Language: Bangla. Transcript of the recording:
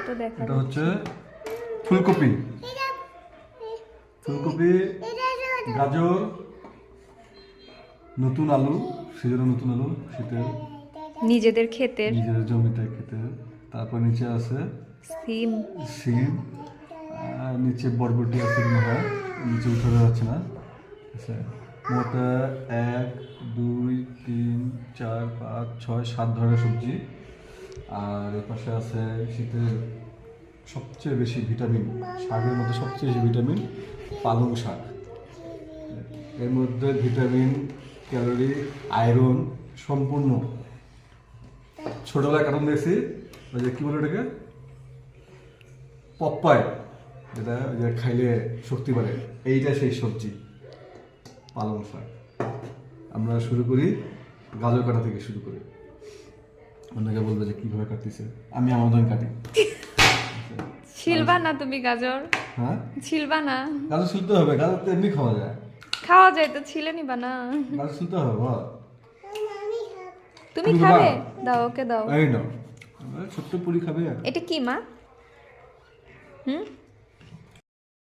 তো দেখা এটা হচ্ছে ফুলকপি, ফুলকপি, গাজর, নতুন আলু, সেজন্য নতুন আলু শীতের নিজেদের ক্ষেতের নিজের জমিতে খেতে। তারপর নিচে আছে সিম। সিম, নিচে বরবটি আছে মনে হয়, নিচে উঠে যাচ্ছে না। আচ্ছা, মোট 1 2 3 4 5 6 7 ধরনের সবজি। আর এর পাশে আছে শীতের সবচেয়ে বেশি ভিটামিন, শাকের মধ্যে সবচেয়ে বেশি ভিটামিন পালং শাক। এর মধ্যে ভিটামিন, ক্যালোরি, আয়রন সম্পূর্ণ। ছোটবেলায় কারণ দেখছি ওই যে কী বলে ওটাকে, পপ্পায়, যেটা ওই যে খাইলে শক্তি বাড়ে, এইটা সেই সবজি পালং শাক। আমরা শুরু করি গাজর কাটা থেকে শুরু করি। অনেকে বলবে যে কীভাবে কাটতেছে, আমি আমার মতন কাটি। ছিলবা না তুমি গাজর? হ্যাঁ, ছিলবা না? গাজর ছুলতে হবে, গাজর তো এমনি খাওয়া যায়। খাওয়া যায় তো, ছিলে নিবা না? গাজর ছুলতে হবে বল। তুমি তুমি খাবে? খাবা? দাও, ওকে দাও। এই নাও, ছোট্ট পুরি খাবে। এটা কি মা? হুম,